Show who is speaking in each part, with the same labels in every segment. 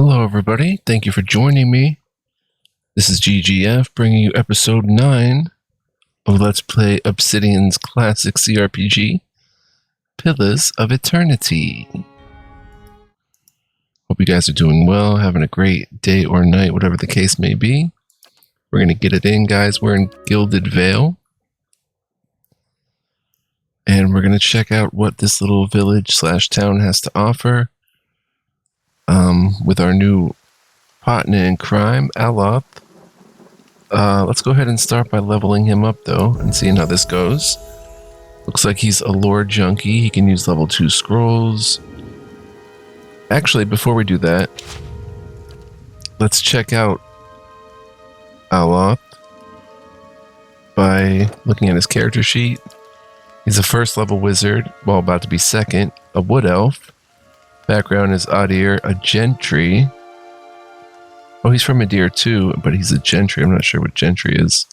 Speaker 1: Hello, everybody. Thank you for joining me. This is GGF bringing you episode 9 of Let's Play Obsidian's classic CRPG, Pillars of Eternity. Hope you guys are doing well, having a great day or night, whatever the case may be. We're going to get it in, guys. We're in Gilded Vale. And we're going to check out what this little village/town has to offer. With our new partner in crime, Aloth. Let's go ahead and start by leveling him up, though, and seeing how this goes. Looks like he's a lore junkie. He can use level 2 scrolls. Actually, before we do that, let's check out Aloth by looking at his character sheet. He's a first level wizard, well, about to be second, a wood elf. Background is Adir, a gentry. Oh, he's from Adir too, but he's a gentry. I'm not sure what gentry is.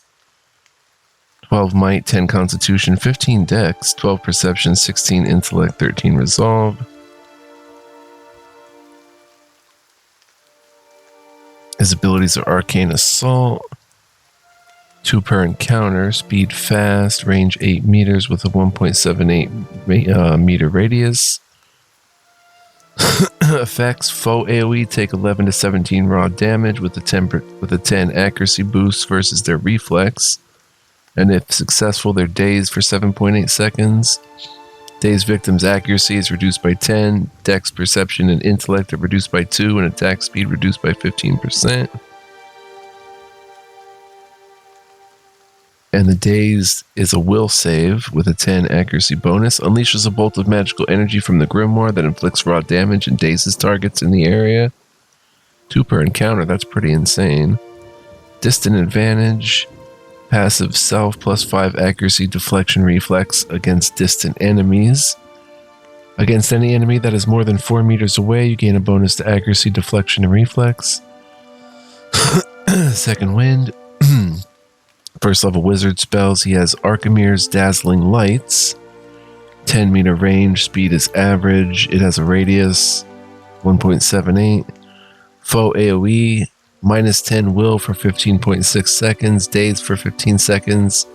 Speaker 1: 12 might, 10 constitution, 15 dex, 12 perception, 16 intellect, 13 resolve. His abilities are arcane assault, 2 per encounter, speed fast, range 8 meters with a 1.78 meter radius. Effects: foe AoE take 11 to 17 raw damage with a 10 accuracy boost versus their reflex, and if successful, they're dazed for 7.8 seconds. Dazed victims' accuracy is reduced by 10, dex, perception, and intellect are reduced by 2, and attack speed reduced by 15%. And the dazed is a will save with a 10 accuracy bonus. Unleashes a bolt of magical energy from the grimoire that inflicts raw damage and dazes targets in the area. 2 per encounter, that's pretty insane. Distant advantage. Passive self plus 5 accuracy deflection reflex against distant enemies. Against any enemy that is more than 4 meters away, you gain a bonus to accuracy, deflection, and reflex. Second wind. First level wizard spells, he has Archimir's Dazzling Lights, 10 meter range, speed is average, it has a radius, 1.78, foe AoE, minus 10 will for 15.6 seconds, dazed for 15 seconds,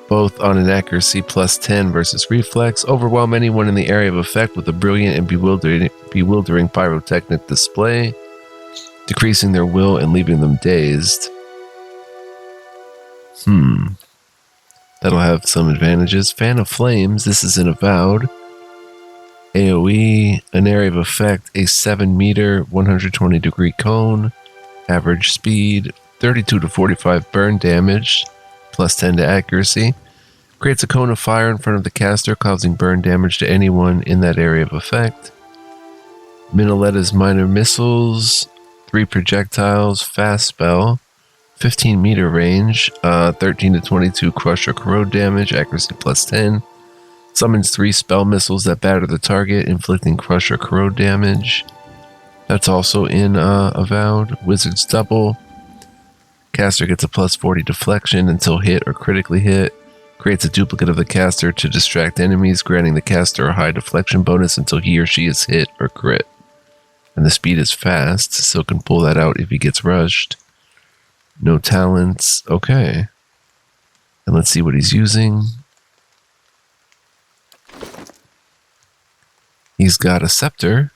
Speaker 1: both on an accuracy plus 10 versus reflex, overwhelm anyone in the area of effect with a brilliant and bewildering pyrotechnic display, decreasing their will and leaving them dazed. That'll have some advantages. Fan of Flames, this is an Avowed. AoE, an area of effect, a 7 meter, 120 degree cone. Average speed, 32 to 45 burn damage, plus 10 to accuracy. Creates a cone of fire in front of the caster, causing burn damage to anyone in that area of effect. Minalette's Minor Missiles, 3 projectiles, fast spell. 15 meter range, 13 to 22 crush or corrode damage, accuracy plus 10. Summons 3 spell missiles that batter the target, inflicting crush or corrode damage. That's also in Avowed. Wizard's Double. Caster gets a plus 40 deflection until hit or critically hit. Creates a duplicate of the caster to distract enemies, granting the caster a high deflection bonus until he or she is hit or crit. And the speed is fast, so can pull that out if he gets rushed. No talents. Okay. And let's see what he's using. He's got a scepter.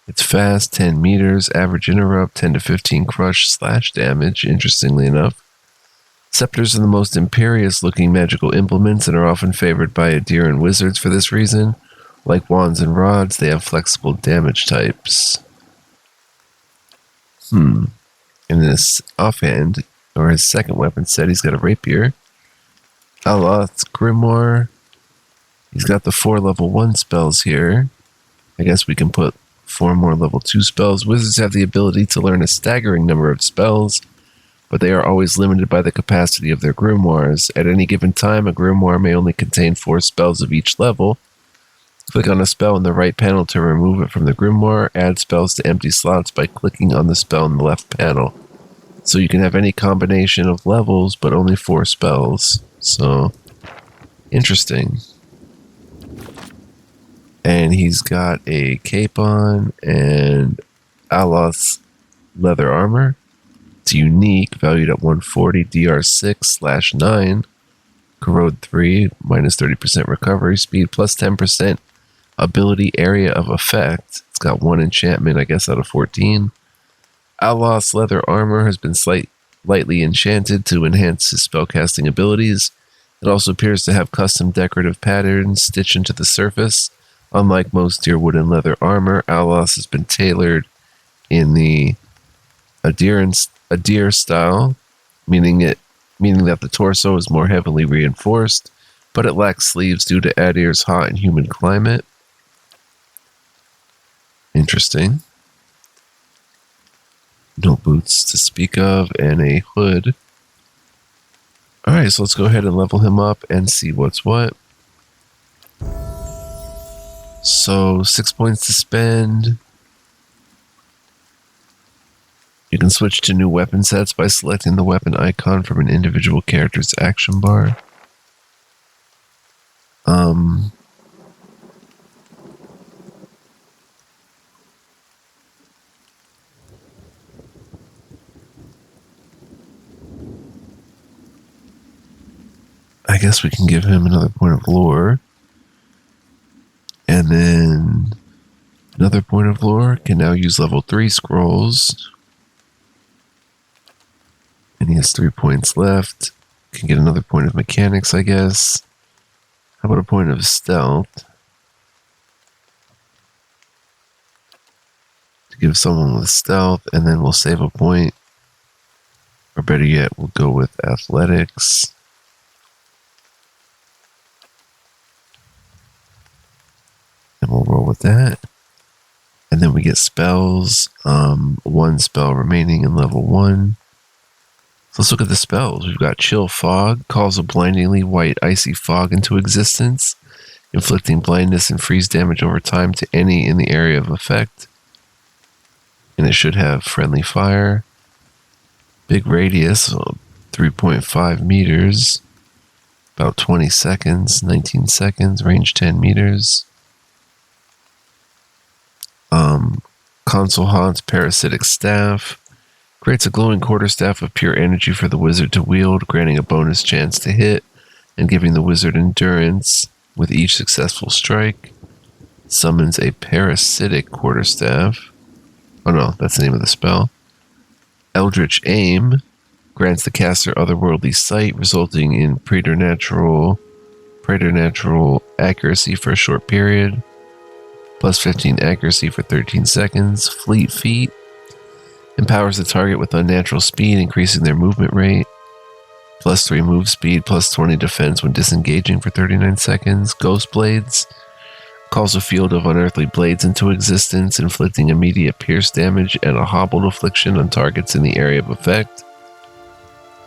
Speaker 1: It's fast, 10 meters, average interrupt, 10 to 15 crush slash damage, interestingly enough. Scepters are the most imperious looking magical implements and are often favored by Adir and wizards for this reason. Like wands and rods, they have flexible damage types. In this offhand, or his second weapon set, he's got a rapier. Aloth's grimoire. He's got the 4 level 1 spells here. I guess we can put 4 more level 2 spells. Wizards have the ability to learn a staggering number of spells, but they are always limited by the capacity of their grimoires. At any given time, a grimoire may only contain 4 spells of each level. Click on a spell in the right panel to remove it from the grimoire. Add spells to empty slots by clicking on the spell in the left panel. So you can have any combination of levels, but only 4 spells. So, interesting. And he's got a cape on and Aloth's leather armor. It's unique, valued at 140, DR6/9, corrode 3, minus 30% recovery speed, plus 10% ability area of effect. It's got 1 enchantment, I guess, out of 14. Aloth's leather armor has been lightly enchanted to enhance his spellcasting abilities. It also appears to have custom decorative patterns stitched into the surface. Unlike most deer wood and leather armor, Aloth has been tailored in the Adir style, meaning that the torso is more heavily reinforced, but it lacks sleeves due to Adir's hot and humid climate. Interesting. No boots to speak of, and a hood. Alright, so let's go ahead and level him up and see what's what. So, 6 points to spend. You can switch to new weapon sets by selecting the weapon icon from an individual character's action bar. I guess we can give him another point of lore. And then another point of lore. Can now use level 3 scrolls. And he has 3 points left. Can get another point of mechanics, I guess. How about a point of stealth? To give someone with stealth, and then we'll save a point. Or better yet, we'll go with athletics. And we'll roll with that. And then we get spells. 1 spell remaining in level 1. So let's look at the spells. We've got Chill Fog, calls a blindingly white icy fog into existence, inflicting blindness and freeze damage over time to any in the area of effect. And it should have friendly fire. Big radius, 3.5 meters, about 20 seconds, 19 seconds, range 10 meters. Console Haunts Parasitic Staff. Creates a glowing quarterstaff of pure energy for the wizard to wield, granting a bonus chance to hit and giving the wizard endurance with each successful strike. Summons a parasitic quarterstaff. Oh no, that's the name of the spell. Eldritch Aim grants the caster otherworldly sight, resulting in preternatural accuracy for a short period. Plus 15 accuracy for 13 seconds. Fleet Feet empowers the target with unnatural speed, increasing their movement rate. Plus 3 move speed, plus 20 defense when disengaging for 39 seconds. Ghost Blades calls a field of unearthly blades into existence, inflicting immediate pierce damage and a hobbled affliction on targets in the area of effect.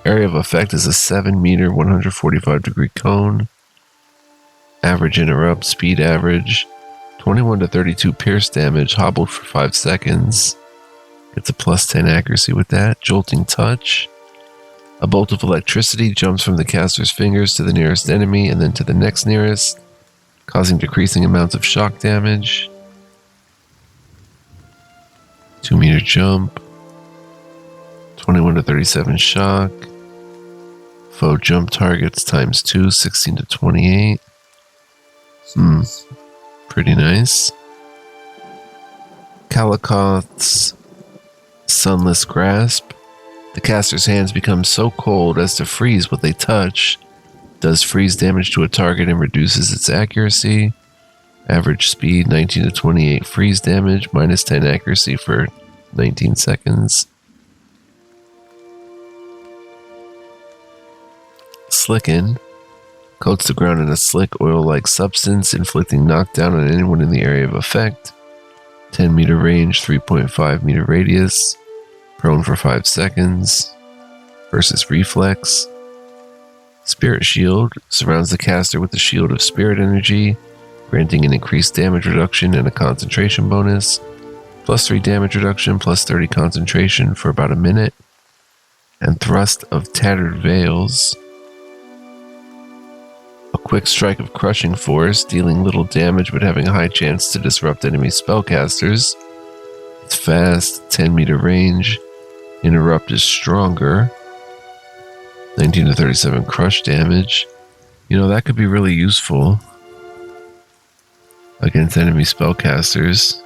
Speaker 1: Area of effect is a 7 meter, 145 degree cone. Average interrupt, speed average. 21 to 32 pierce damage, hobbled for 5 seconds. Gets a plus 10 accuracy with that. Jolting Touch. A bolt of electricity jumps from the caster's fingers to the nearest enemy and then to the next nearest, causing decreasing amounts of shock damage. 2 meter jump. 21 to 37 shock. Foe jump targets times 2, 16 to 28. Pretty nice. Kalikoth's Sunless Grasp. The caster's hands become so cold as to freeze what they touch. Does freeze damage to a target and reduces its accuracy. Average speed 19 to 28 freeze damage, minus 10 accuracy for 19 seconds. Slicken coats the ground in a slick oil-like substance, inflicting knockdown on anyone in the area of effect. 10 meter range, 3.5 meter radius. Prone for 5 seconds. Versus Reflex. Spirit Shield surrounds the caster with a shield of spirit energy, granting an increased damage reduction and a concentration bonus. Plus 3 damage reduction, plus 30 concentration for about a minute. And Thrust of Tattered Veils. A quick strike of Crushing Force, dealing little damage but having a high chance to disrupt enemy spellcasters. Its fast, 10 meter range. Interrupt is stronger. 19 to 37 crush damage. You know, that could be really useful against enemy spellcasters.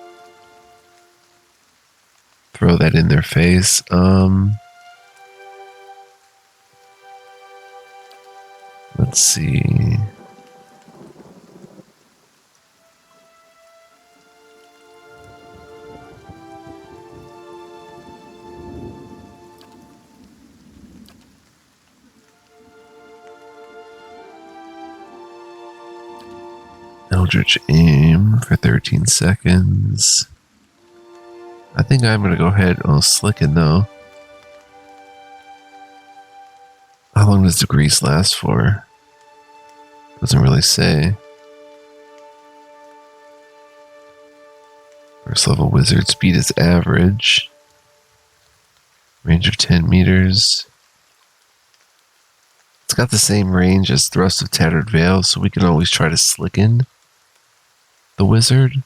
Speaker 1: Throw that in their face. Let's see. Eldritch Aim for 13 seconds. I think I'm going to go ahead. Oh, Slicken though. How long does the grease last for? Doesn't really say. First level wizard, speed is average. Range of 10 meters. It's got the same range as Thrust of Tattered Vale, so we can always try to Slicken the wizard.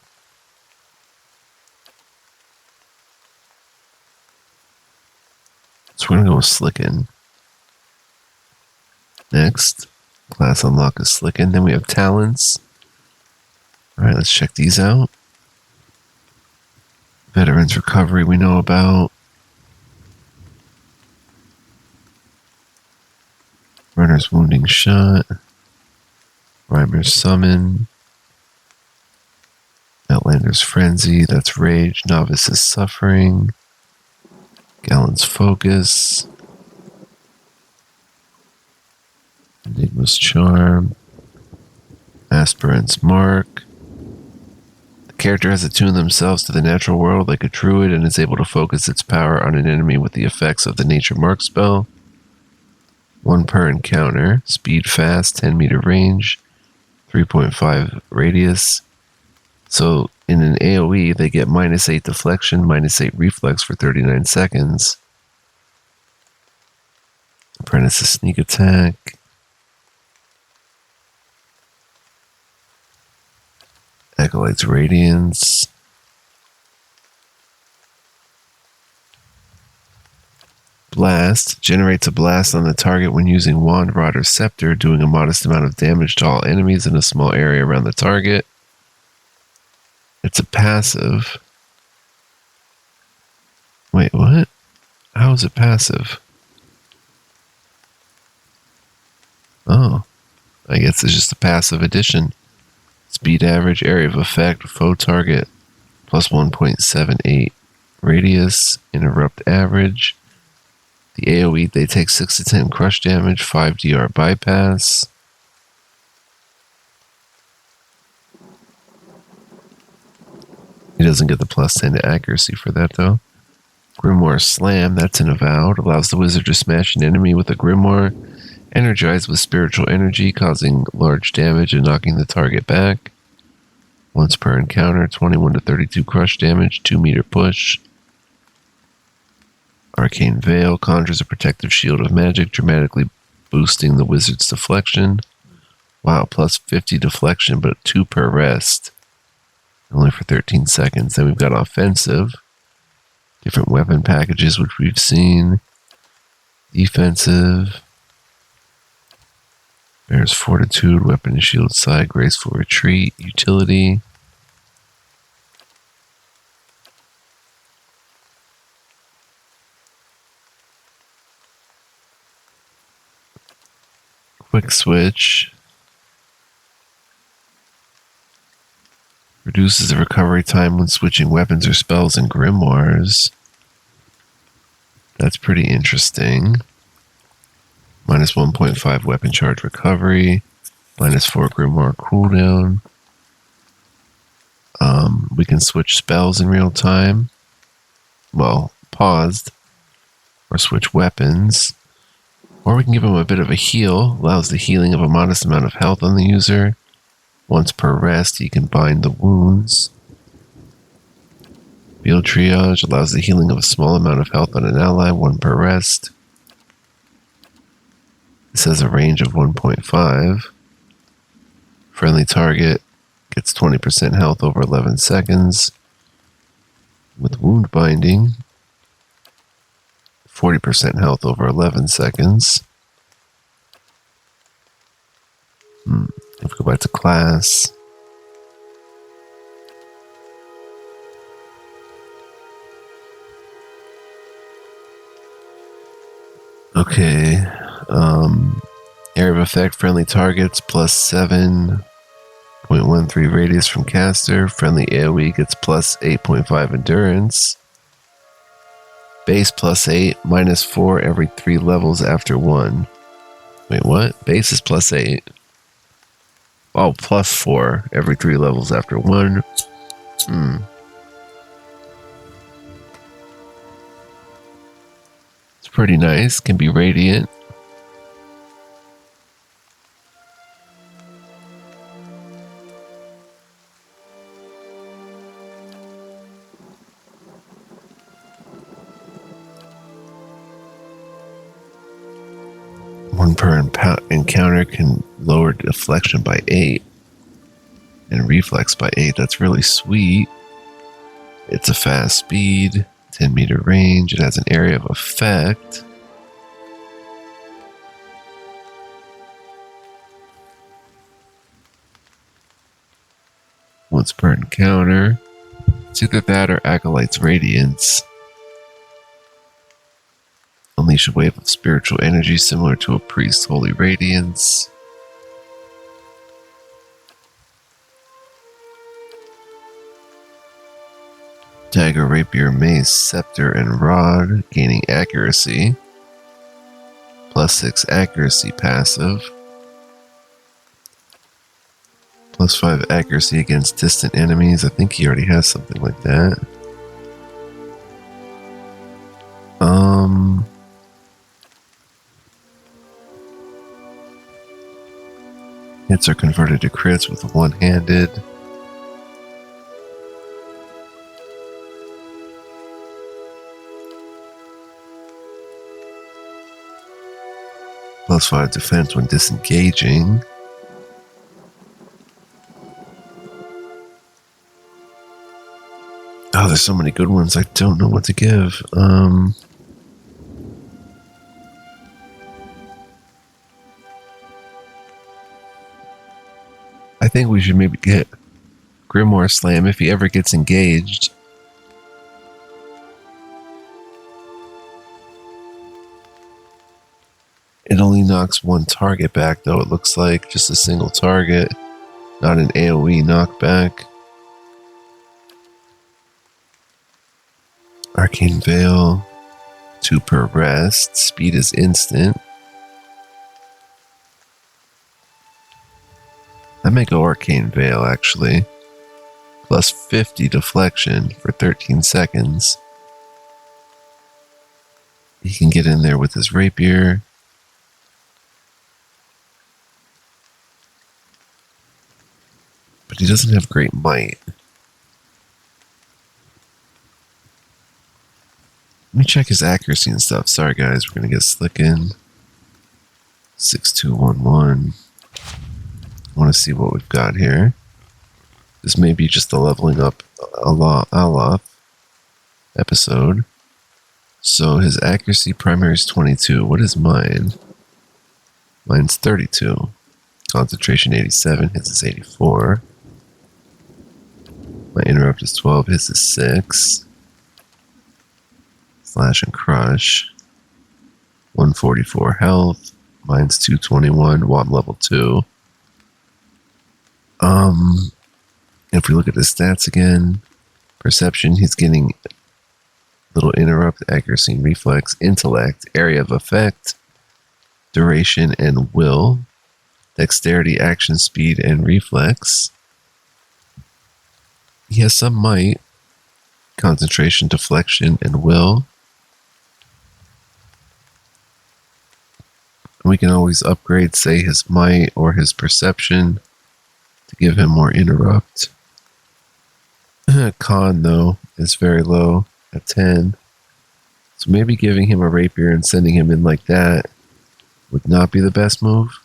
Speaker 1: So we're going to go with Slicken. Next, class unlock is Slicken. Then we have talents. Alright, let's check these out. Veterans Recovery we know about. Runner's Wounding Shot. Rhymer's Summon. Outlander's Frenzy, that's Rage. Novice's Suffering. Gallant's Focus. Enigma's Charm. Aspirant's Mark. The character has attuned themselves to the natural world like a druid and is able to focus its power on an enemy with the effects of the Nature Mark spell. 1 per encounter. Speed fast, 10 meter range. 3.5 radius. So in an AoE, they get -8 deflection, -8 reflex for 39 seconds. Apprentice's Sneak Attack. Acolyte's Radiance. Blast. Generates a blast on the target when using Wand, Rod, or Scepter, doing a modest amount of damage to all enemies in a small area around the target. It's a passive. Wait, what? How is it passive? Oh, I guess it's just a passive addition. Speed average, area of effect, foe target, plus 1.78 radius, interrupt average. The AoE, they take 6 to 10 crush damage, 5 DR bypass. He doesn't get the plus 10 to accuracy for that though. Grimoire Slam, that's an Avowed, allows the wizard to smash an enemy with a Grimoire, energized with spiritual energy, causing large damage and knocking the target back. Once per encounter, 21 to 32 crush damage, 2 meter push. Arcane Veil conjures a protective shield of magic, dramatically boosting the wizard's deflection. Wow, plus 50 deflection, but 2 per rest. Only for 13 seconds. Then we've got Offensive. Different weapon packages, which we've seen. Defensive. Bears Fortitude, Weapon and Shield Side, Graceful Retreat, Utility. Quick Switch. Reduces the recovery time when switching weapons or spells and grimoires. That's pretty interesting. Minus 1.5 weapon charge recovery. Minus 4 grimoire cooldown. We can switch spells in real time. Well, paused. Or switch weapons. Or we can give him a bit of a heal. Allows the healing of a modest amount of health on the user. Once per rest, he can bind the wounds. Field Triage allows the healing of a small amount of health on an ally, 1 per rest. This has a range of 1.5. Friendly target gets 20% health over 11 seconds. with wound binding. 40% health over 11 seconds. If we go back to class. Okay. Area of effect, friendly targets plus 7.13 radius from caster. Friendly AoE gets plus 8.5 endurance. Base plus 8, minus 4 every 3 levels after 1. Wait, what? Base is plus 8. Oh, plus 4 every 3 levels after 1. It's pretty nice. Can be radiant. One per encounter can lower deflection by 8 and reflex by 8. That's really sweet. It's a fast speed, 10 meter range. It has an area of effect. Once per encounter. It's either that or Acolyte's Radiance. Unleash a wave of spiritual energy similar to a priest's holy radiance. Dagger, rapier, mace, scepter, and rod, gaining accuracy. Plus 6 accuracy passive. Plus 5 accuracy against distant enemies. I think he already has something like that. Hits are converted to crits with one-handed. Plus 5 defense when disengaging. Oh, there's so many good ones. I don't know what to give. I think we should maybe get Grimoire Slam if he ever gets engaged. It only knocks one target back, though. It looks like just a single target, not an AoE knockback. Arcane Veil, 2 per rest. Speed is instant. I may go Arcane Veil, actually. Plus 50 deflection for 13 seconds. He can get in there with his rapier. But he doesn't have great might. Let me check his accuracy and stuff. Sorry guys, we're going to get slick in. 6211. I want to see what we've got here. This may be just the leveling up Aloth episode. So his accuracy primary is 22. What is mine? Mine's 32. Concentration 87. His is 84. My interrupt is 12. His is 6. Slash and crush. 144 health. Mine's 221. Wand level 2. If we look at his stats again, perception, he's getting little interrupt, accuracy, and reflex, intellect, area of effect, duration, and will, dexterity, action, speed, and reflex. He has some might, concentration, deflection, and will. We can always upgrade, say, his might or his perception to give him more interrupt. Con, though, is very low at 10. So maybe giving him a rapier and sending him in like that would not be the best move.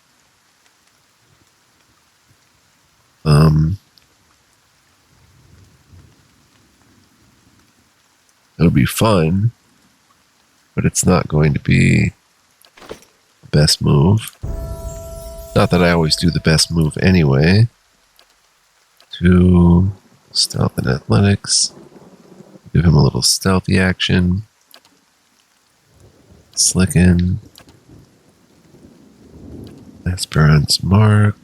Speaker 1: It'll be fun, but it's not going to be the best move. Not that I always do the best move anyway. 2 stealth and athletics. Give him a little stealthy action. Slicken. Aspirant's Mark.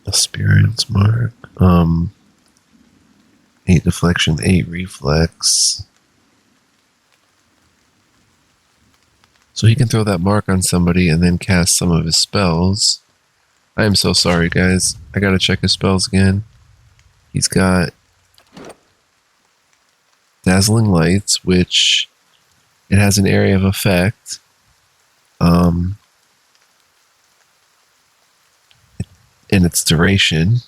Speaker 1: Aspirant's Mark. 8 deflection, 8 reflex. So he can throw that mark on somebody and then cast some of his spells. I am so sorry, guys. I gotta check his spells again. He's got Dazzling Lights, which it has an area of effect. In its duration.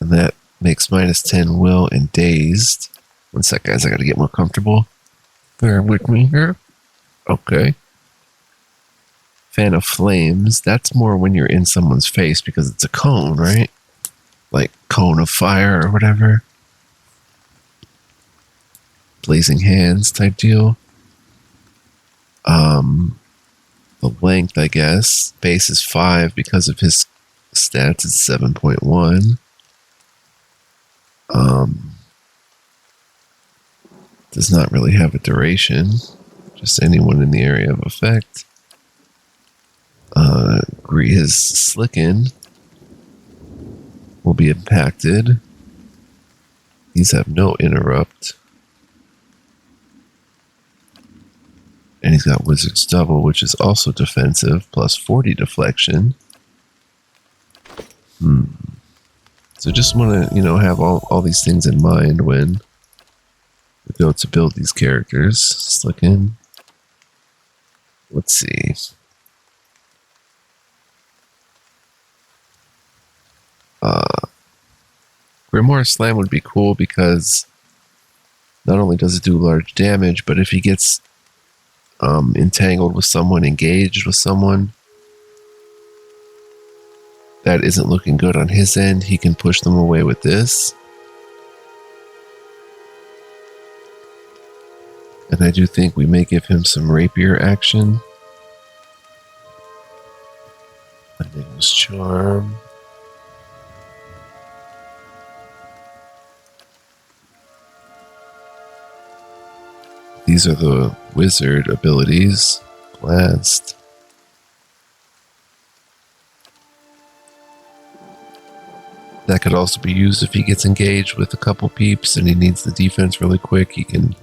Speaker 1: And that makes -10 will and dazed. One sec, guys. I gotta get more comfortable. Bear with me here. Okay. Fan of Flames. That's more when you're in someone's face because it's a cone, right? Like cone of fire or whatever. Blazing Hands type deal. The length, I guess. Base is 5 because of his stats. It's 7.1. Does not really have a duration. Just anyone in the area of effect. His Slicken will be impacted. These have no interrupt. And he's got Wizard's Double, which is also defensive, plus 40 deflection. So just want to, have all these things in mind when we go to build these characters. Slicken. Let's see. Grimoire Slam would be cool because not only does it do large damage, but if he gets entangled with someone, engaged with someone that isn't looking good on his end, he can push them away with this. And I do think we may give him some rapier action. I think it was Charm. These are the wizard abilities. Blast. That could also be used if he gets engaged with a couple peeps and he needs the defense really quick. He can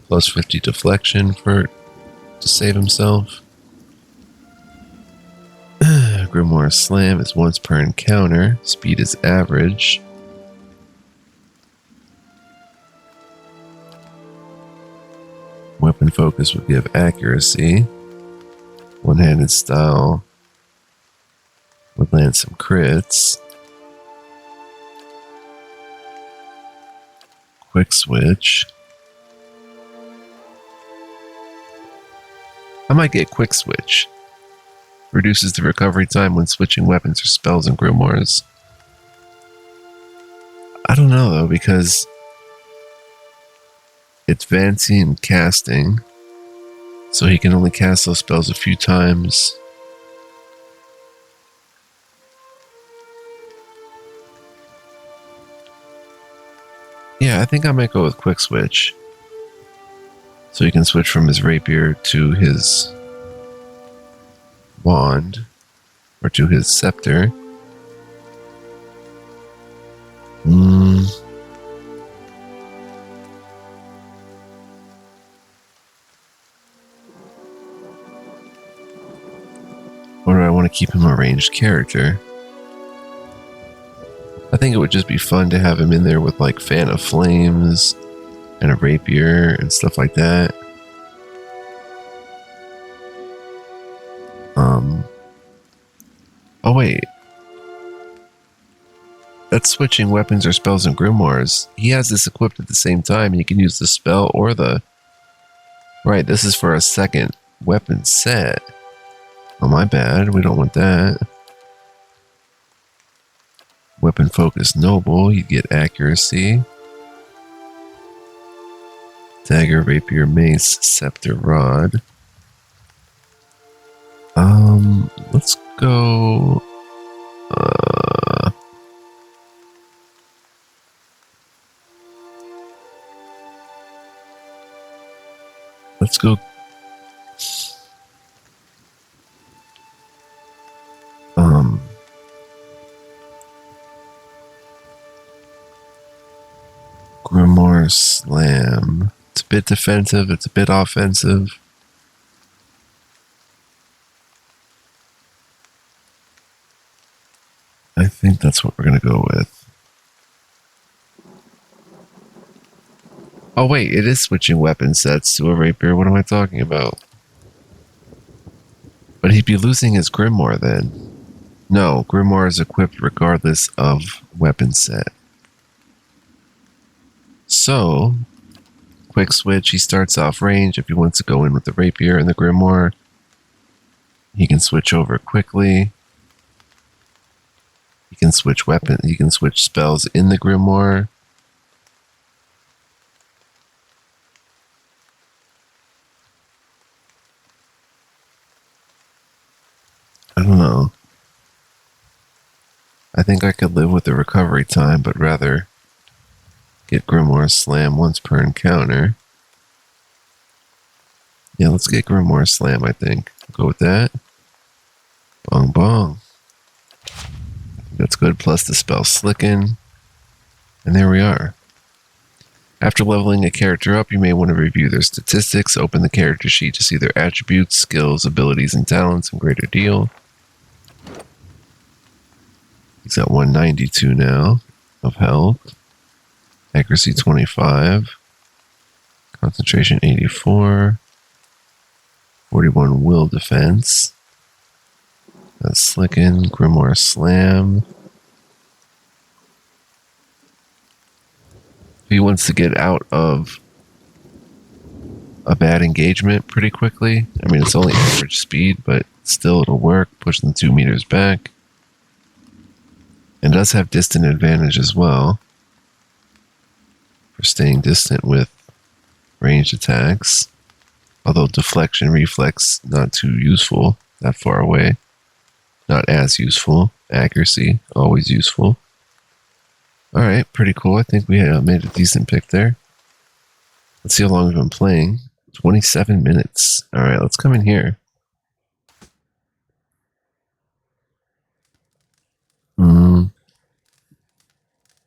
Speaker 1: plus 50 deflection to save himself. Grimoire Slam is once per encounter. Speed is average. Weapon focus would give accuracy. One-handed style would land some crits. Quick switch. I might get quick switch. Reduces the recovery time when switching weapons or spells and grimoires. I don't know though, because it's fancy and casting, so he can only cast those spells a few times. Yeah, I think I might go with quick switch. So he can switch from his rapier to his wand or to his scepter. Or do I want to keep him a ranged character? I think it would just be fun to have him in there with like Fan of Flames and a rapier and stuff like that. Oh wait. That's switching weapons or spells and grimoires. He has this equipped at the same time and he can use the spell or the... Right, this is for a second weapon set. Oh, my bad. We don't want that. Weapon focus noble, you get accuracy. Dagger, rapier, mace, scepter, rod. Let's go. Let's go. Grimoire Slam. It's a bit defensive, it's a bit offensive. I think that's what we're going to go with. Oh wait, it is switching weapon sets to a rapier. What am I talking about? But he'd be losing his Grimoire then. No, Grimoire is equipped regardless of weapon set. So, quick switch, he starts off range. If he wants to go in with the rapier and the Grimoire, he can switch over quickly. He can switch weapon, he can switch spells in the Grimoire. I don't know. I think I could live with the recovery time, but rather get Grimoire Slam once per encounter. Yeah, let's get Grimoire Slam, I think. Go with that. Bong bong. That's good, plus the spell Slicken. And there we are. After leveling a character up, you may want to review their statistics. Open the character sheet to see their attributes, skills, abilities, and talents in greater deal. He's at 192 now of health. Accuracy 25. Concentration 84. 41 will defense. That's Slicken, Grimoire Slam. He wants to get out of a bad engagement pretty quickly. I mean, it's only average speed, but still it'll work. Push them 2 meters back. And does have distant advantage as well for staying distant with ranged attacks. Although deflection, reflex, not too useful that far away. Not as useful. Accuracy, always useful. Alright, pretty cool. I think we made a decent pick there. Let's see how long we've been playing. 27 minutes. Alright, let's come in here.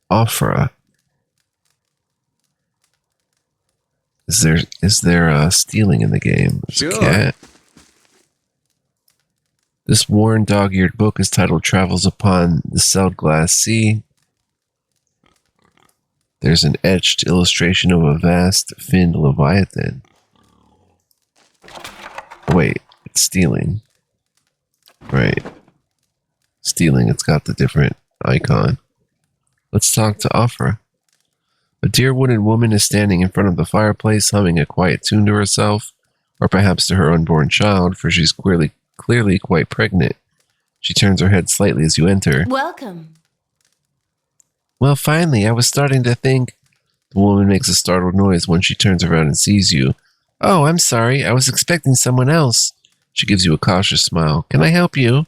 Speaker 1: Offra. Is there stealing in the game? There's a cat. This worn, dog-eared book is titled Travels Upon the Sealed Glass Sea. There's an etched illustration of a vast finned leviathan. Wait, it's stealing. Right. Stealing, it's got the different icon. Let's talk to Offra. A dear wooden woman is standing in front of the fireplace, humming a quiet tune to herself, or perhaps to her unborn child, for she's clearly quite pregnant. She turns her head slightly as you enter.
Speaker 2: Welcome.
Speaker 1: Well, finally, I was starting to think... The woman makes a startled noise when she turns around and sees you. Oh, I'm sorry. I was expecting someone else. She gives you a cautious smile. Can I help you?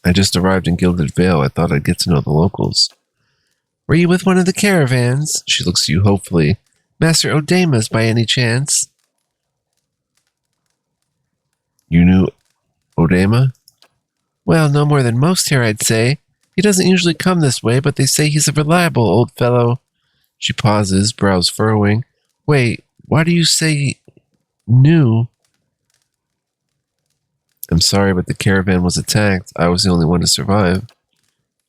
Speaker 1: I just arrived in Gilded Vale. I thought I'd get to know the locals. Were you with one of the caravans? She looks at you hopefully. Master Odema's by any chance? You knew Odema? Well, no more than most here, I'd say. He doesn't usually come this way, but they say he's a reliable old fellow. She pauses, brows furrowing. Wait, why do you say knew? I'm sorry, but the caravan was attacked. I was the only one to survive.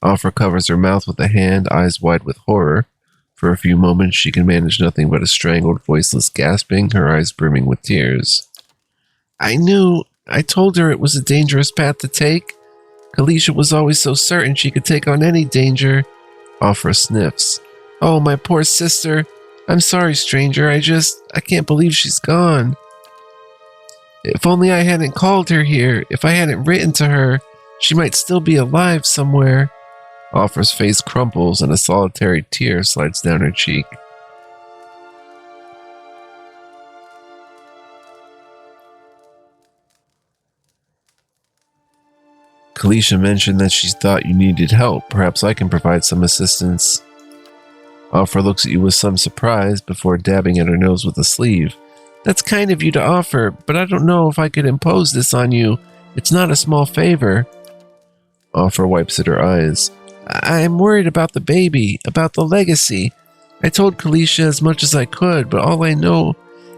Speaker 1: Offra covers her mouth with a hand, eyes wide with horror. For a few moments, she can manage nothing but a strangled, voiceless gasping, her eyes brimming with tears. I told her it was a dangerous path to take. Kalisha was always so certain she could take on any danger. Offra sniffs. Oh, my poor sister. I'm sorry, stranger. I can't believe she's gone. If only I hadn't called her here. If I hadn't written to her, she might still be alive somewhere. Offer's face crumples and a solitary tear slides down her cheek. Kalisha mentioned that she thought you needed help. Perhaps I can provide some assistance. Offer looks at you with some surprise before dabbing at her nose with a sleeve. That's kind of you to offer, but I don't know if I could impose this on you. It's not a small favor. Offer wipes at her eyes. I'm worried about the baby, about the legacy. I told Kalisha as much as I could, but all I know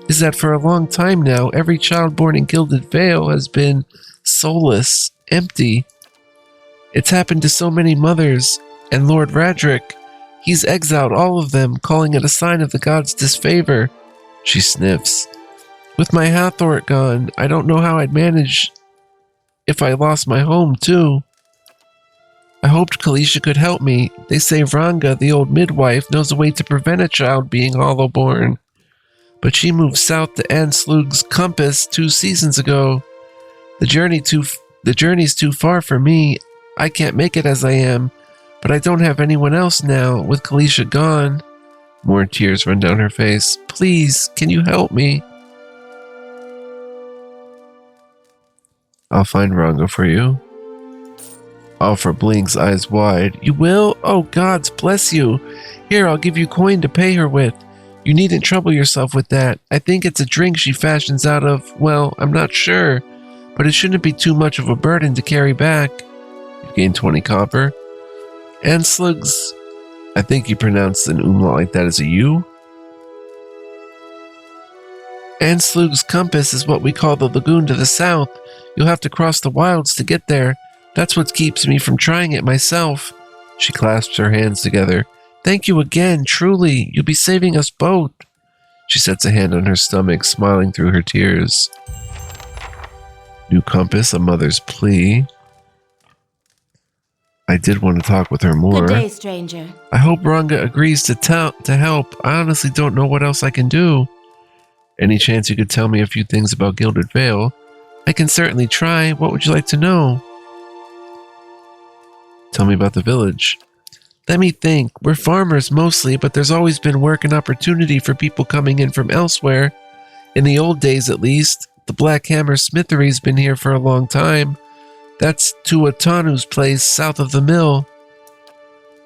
Speaker 1: is that for a long time now, every child born in Gilded Vale has been soulless, empty. It's happened to so many mothers, and Lord Radric, he's exiled all of them, calling it a sign of the gods' disfavor. She sniffs. With my Hathor gone, I don't know how I'd manage if I lost my home, too. I hoped Kalisha could help me. They say Ranga, the old midwife, knows a way to prevent a child being hollow-born. But she moved south to Anslug's Compass 2 seasons ago. The journey's too far for me. I can't make it as I am, but I don't have anyone else now, with Kalisha gone. More tears run down her face. Please, can you help me? I'll find Ranga for you. Offer blinks, eyes wide. You will? Oh, gods bless you. Here, I'll give you coin to pay her with. You needn't trouble yourself with that. I think it's a drink she fashions out of, well, I'm not sure, but it shouldn't be too much of a burden to carry back. You've gained 20 copper. And slugs. I think you pronounced an umlaut like that as a U. Anslug's Compass is what we call the lagoon to the south. You'll have to cross the wilds to get there. That's what keeps me from trying it myself. She clasps her hands together. Thank you again, truly. You'll be saving us both. She sets a hand on her stomach, smiling through her tears. New compass, a mother's plea. I did want to talk with her more.
Speaker 2: Good day, stranger.
Speaker 1: I hope Ranga agrees to help. I honestly don't know what else I can do. Any chance you could tell me a few things about Gilded Vale? I can certainly try. What would you like to know? Tell me about the village. Let me think. We're farmers mostly, but there's always been work and opportunity for people coming in from elsewhere. In the old days, at least. The Black Hammer Smithery's been here for a long time. That's Tuatanu's place south of the mill.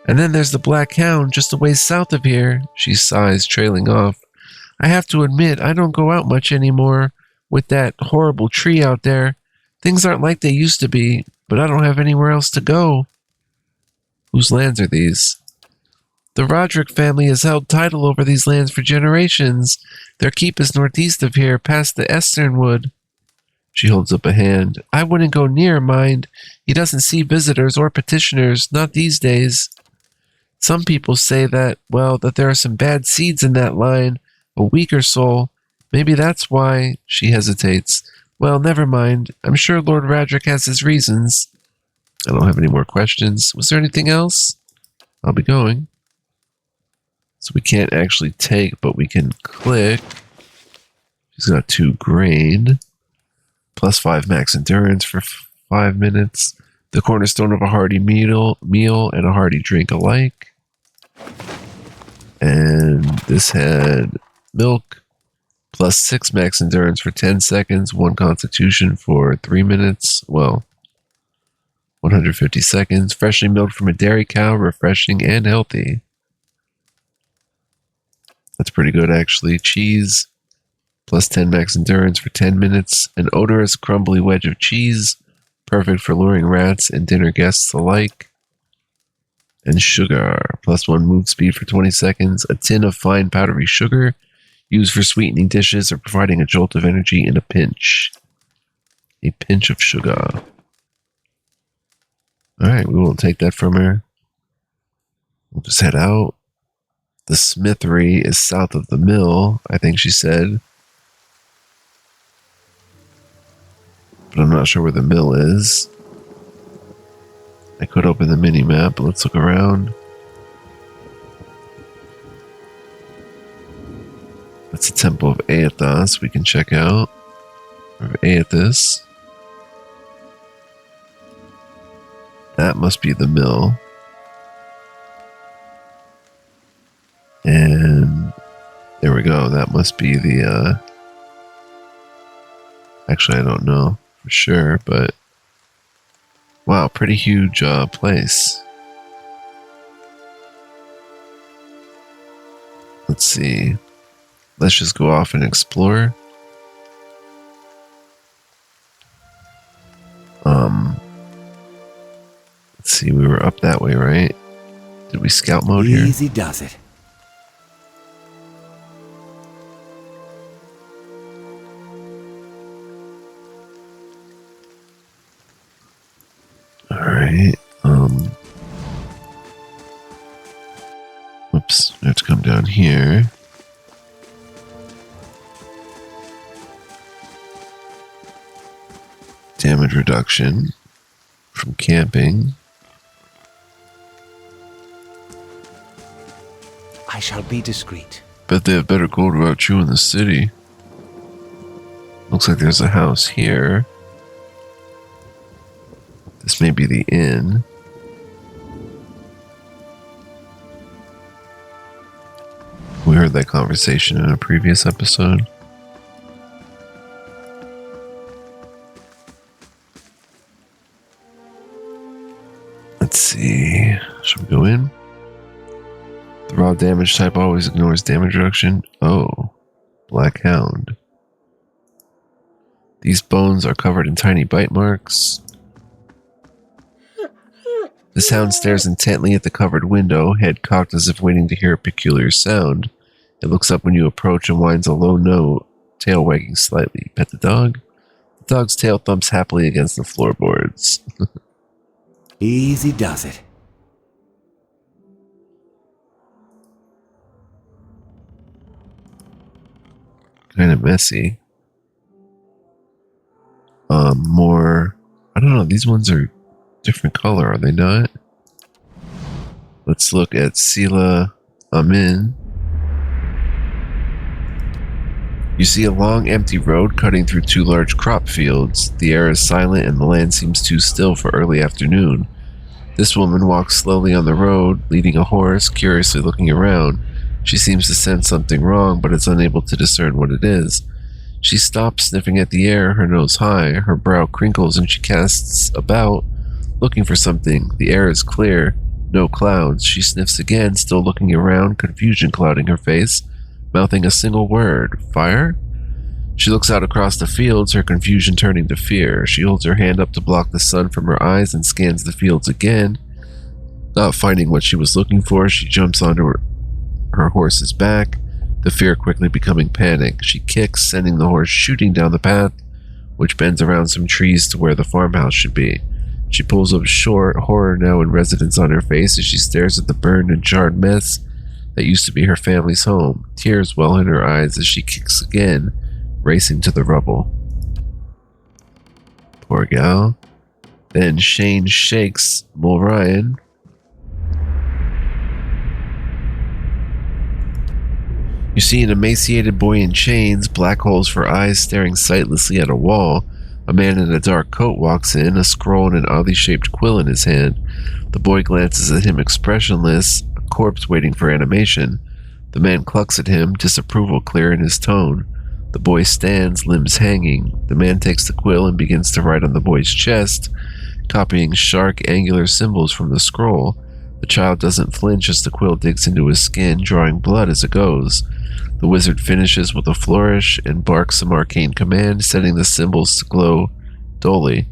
Speaker 1: And then there's the Black Hound just a ways south of here. She sighs, trailing off. I have to admit, I don't go out much anymore with that horrible tree out there. Things aren't like they used to be, but I don't have anywhere else to go. Whose lands are these? The Roderick family has held title over these lands for generations. Their keep is northeast of here, past the Esternwood. She holds up a hand. I wouldn't go near, mind. He doesn't see visitors or petitioners, not these days. Some people say that there are some bad seeds in that line, a weaker soul. Maybe that's why. She hesitates. Well, never mind. I'm sure Lord Radric has his reasons. I don't have any more questions. Was there anything else? I'll be going. So we can't actually take, but we can click. She's got 2 grain. Plus 5 max endurance for 5 minutes. The cornerstone of a hearty meal and a hearty drink alike. And this had milk. Plus 6 max endurance for 10 seconds. 1 constitution for 3 minutes. 150 seconds. Freshly milked from a dairy cow, refreshing and healthy. That's pretty good, actually. Cheese, plus 10 max endurance for 10 minutes. An odorous, crumbly wedge of cheese, perfect for luring rats and dinner guests alike. And sugar, plus 1 move speed for 20 seconds. A tin of fine powdery sugar, used for sweetening dishes or providing a jolt of energy in a pinch. A pinch of sugar. Alright, we won't take that from her. We'll just head out. The smithery is south of the mill, I think she said. But I'm not sure where the mill is. I could open the mini-map, but let's look around. That's the Temple of Aethos we can check out. of Aethys. That must be the mill. And there we go. That must be the, actually, I don't know for sure, but wow, pretty huge place. Let's see. Let's just go off and explore. Let's see, we were up that way, right? Did we scout mode here?
Speaker 2: Easy does it.
Speaker 1: Alright, whoops, I have to come down here. Damage reduction from camping.
Speaker 2: I shall be discreet.
Speaker 1: Bet they have better gold about you in the city. Looks like there's a house here. This may be the inn. We heard that conversation in a previous episode. Let's see. Should we go in? The raw damage type always ignores damage reduction. Oh, Black Hound. These bones are covered in tiny bite marks. This hound stares intently at the covered window, head cocked as if waiting to hear a peculiar sound. It looks up when you approach and whines a low note, tail wagging slightly. Pet the dog? The dog's tail thumps happily against the floorboards.
Speaker 2: Easy does it.
Speaker 1: Kind of messy. More... I don't know, these ones are different color, are they not? Let's look at Sila Amin. You see a long empty road cutting through two large crop fields. The air is silent and the land seems too still for early afternoon. This woman walks slowly on the road, leading a horse, curiously looking around. She seems to sense something wrong, but is unable to discern what it is. She stops, sniffing at the air, her nose high. Her brow crinkles and she casts about, looking for something. The air is clear, no clouds. She sniffs again, still looking around, confusion clouding her face, mouthing a single word. Fire? She looks out across the fields, her confusion turning to fear. She holds her hand up to block the sun from her eyes and scans the fields again. Not finding what she was looking for, she jumps onto her horse's back, the fear quickly becoming panic. She kicks, sending the horse shooting down the path, which bends around some trees to where the farmhouse should be. She pulls up short, horror now in residence on her face as she stares at the burned and charred mess that used to be her family's home. Tears well in her eyes as she kicks again, racing to the rubble. Poor gal. Then Shane shakes Mulryan. You see an emaciated boy in chains, black holes for eyes, staring sightlessly at a wall. A man in a dark coat walks in, a scroll and an oddly shaped quill in his hand. The boy glances at him expressionless, a corpse waiting for animation. The man clucks at him, disapproval clear in his tone. The boy stands, limbs hanging. The man takes the quill and begins to write on the boy's chest, copying sharp, angular symbols from the scroll. The child doesn't flinch as the quill digs into his skin, drawing blood as it goes. The wizard finishes with a flourish and barks some arcane command, setting the symbols to glow dully.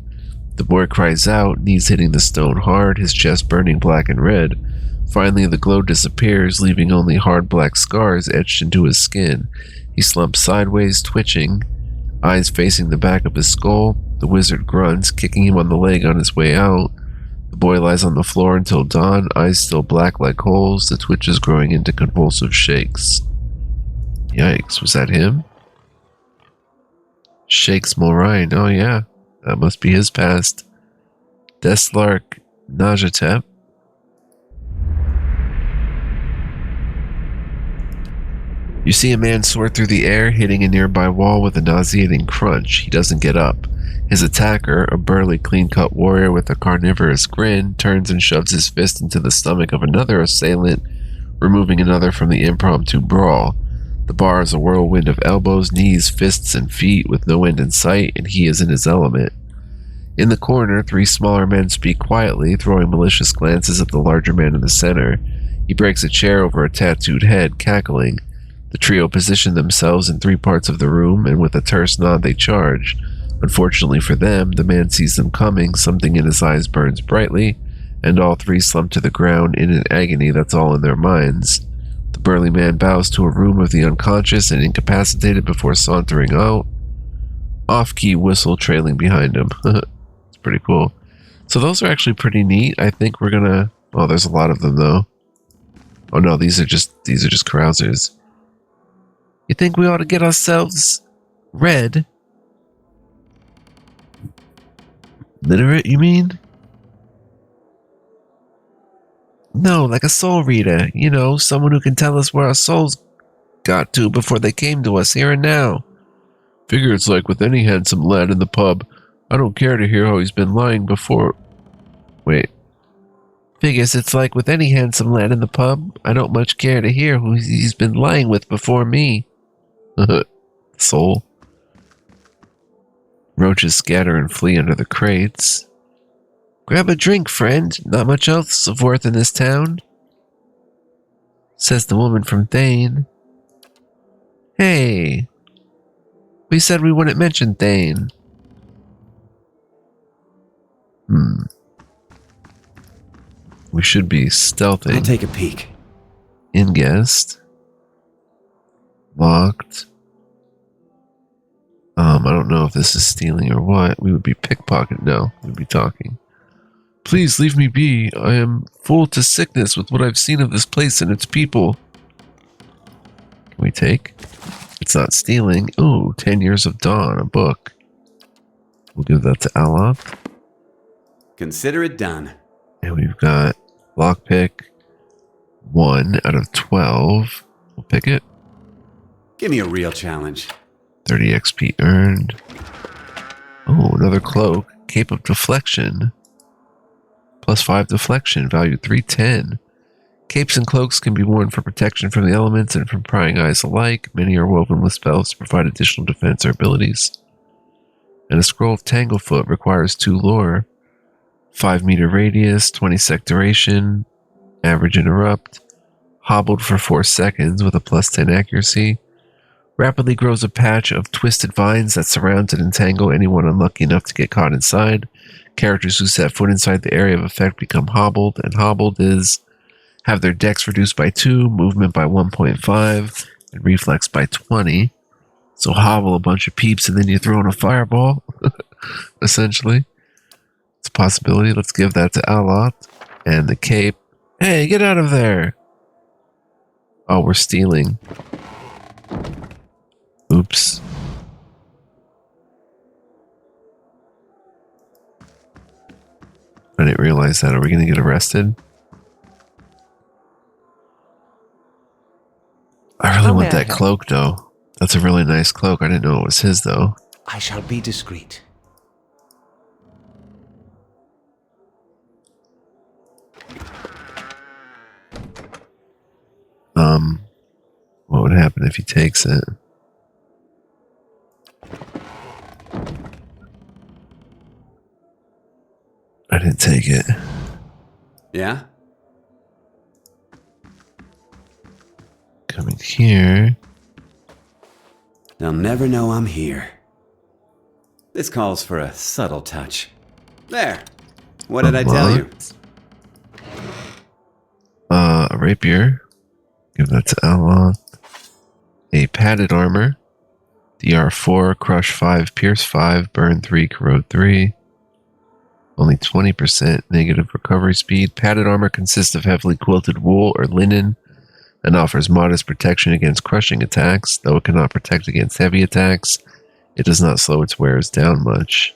Speaker 1: The boy cries out, knees hitting the stone hard, his chest burning black and red. Finally, the glow disappears, leaving only hard black scars etched into his skin. He slumps sideways, twitching, eyes facing the back of his skull. The wizard grunts, kicking him on the leg on his way out. The boy lies on the floor until dawn, eyes still black like holes, the twitches growing into convulsive shakes. Yikes, was that him? Shakes Mulryan, oh yeah, that must be his past. Deslark Najatep. You see a man soar through the air, hitting a nearby wall with a nauseating crunch. He doesn't get up. His attacker, a burly, clean-cut warrior with a carnivorous grin, turns and shoves his fist into the stomach of another assailant, removing another from the impromptu brawl. The bar is a whirlwind of elbows, knees, fists, and feet with no end in sight, and he is in his element. In the corner, 3 smaller men speak quietly, throwing malicious glances at the larger man in the center. He breaks a chair over a tattooed head, cackling. The trio position themselves in 3 parts of the room, and with a terse nod they charge. Unfortunately for them, the man sees them coming, something in his eyes burns brightly, and all 3 slump to the ground in an agony that's all in their minds. The burly man bows to a room of the unconscious and incapacitated before sauntering out, off-key whistle trailing behind him. It's pretty cool. So those are actually pretty neat. I think we're gonna... Oh, there's a lot of them, though. Oh no, these are just carousers. You think we ought to get ourselves red? Literate, you mean? No, like a soul reader. You know, someone who can tell us where our souls got to before they came to us here and now. Figure it's like with any handsome lad in the pub. I don't care to hear how he's been lying before... Wait. Figures it's like with any handsome lad in the pub. I don't much care to hear who he's been lying with before me. Soul. Roaches scatter and flee under the crates. Grab a drink, friend. Not much else of worth in this town. Says the woman from Thane. Hey. We said we wouldn't mention Thane. We should be stealthing.
Speaker 2: I'll take a peek.
Speaker 1: In guest. Locked. I don't know if this is stealing or what. We would be pickpocketing. No, we'd be talking. Please leave me be. I am full to sickness with what I've seen of this place and its people. Can we take? It's not stealing. Ooh, 10 Years of Dawn, a book. We'll give that to Aloth.
Speaker 2: Consider it done.
Speaker 1: And we've got lockpick 1 out of 12. We'll pick it.
Speaker 2: Give me a real challenge.
Speaker 1: 30 XP earned. Oh, another cloak. Cape of Deflection. +5 deflection, value 310. Capes and cloaks can be worn for protection from the elements and from prying eyes alike. Many are woven with spells to provide additional defense or abilities. And a scroll of Tanglefoot requires 2 lore. 5 meter radius, 20 sec duration, average interrupt, hobbled for 4 seconds with a +10 accuracy. Rapidly grows a patch of twisted vines that surround and entangle anyone unlucky enough to get caught inside. Characters who set foot inside the area of effect become hobbled, and hobbled is have their dex reduced by 2, movement by 1.5, and reflex by 20. So hobble a bunch of peeps and then you throw in a fireball, essentially. It's a possibility. Let's give that to Aloth. And the cape. Hey, get out of there! Oh, we're stealing. Oops. I didn't realize that. Are we going to get arrested? I really want that cloak, though. That's a really nice cloak. I didn't know it was his, though.
Speaker 2: I shall be discreet.
Speaker 1: What would happen if he takes it? I didn't take it.
Speaker 2: Yeah?
Speaker 1: Coming here.
Speaker 2: They'll never know I'm here. This calls for a subtle touch. There. What did I tell you?
Speaker 1: A rapier. Give that to Aloth. A padded armor. DR4, crush 5, pierce 5, burn 3, corrode 3. Only 20% negative recovery speed. Padded armor consists of heavily quilted wool or linen and offers modest protection against crushing attacks. Though it cannot protect against heavy attacks, it does not slow its wearers down much.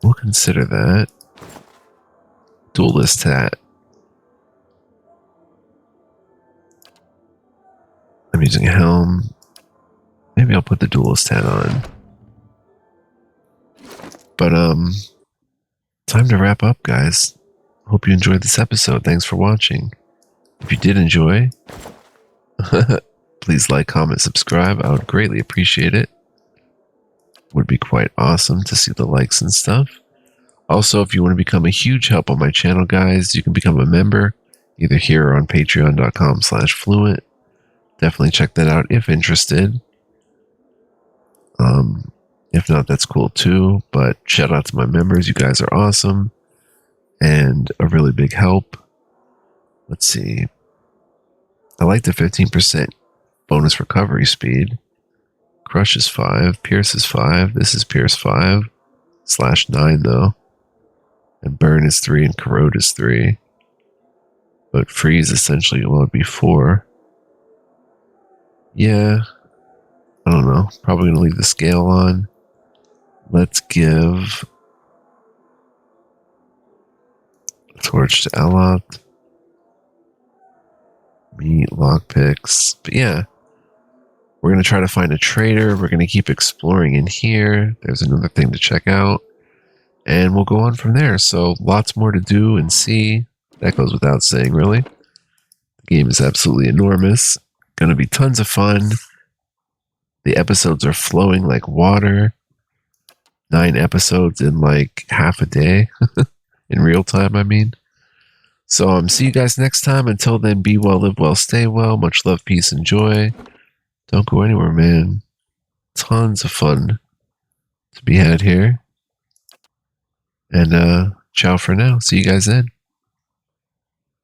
Speaker 1: We'll consider that. Duelist hat. using a helm. Maybe I'll put the duelist hat on. But, time to wrap up, guys. Hope you enjoyed this episode. Thanks for watching. If you did enjoy, please like, comment, subscribe. I would greatly appreciate it. Would be quite awesome to see the likes and stuff. Also, if you want to become a huge help on my channel, guys, you can become a member either here or on patreon.com/fluent. Definitely check that out if interested. If not, that's cool too. But shout out to my members. You guys are awesome and a really big help. Let's see. I like the 15% bonus recovery speed. Crush is 5. Pierce is 5. This is Pierce 5/9 though. And burn is 3 and corrode is 3. But freeze essentially would be 4. Yeah. I don't know. Probably going to leave the scale on. Let's give a torch to Aloth. Meat, lockpicks. But yeah. We're going to try to find a trader. We're going to keep exploring in here. There's another thing to check out. And we'll go on from there. So lots more to do and see. That goes without saying, really. The game is absolutely enormous. Going to be tons of fun. The episodes are flowing like water. 9 episodes in like half a day. In real time, I mean. So see you guys next time. Until then, be well, live well, stay well. Much love, peace, and joy. Don't go anywhere, man. Tons of fun to be had here. And ciao for now. See you guys then.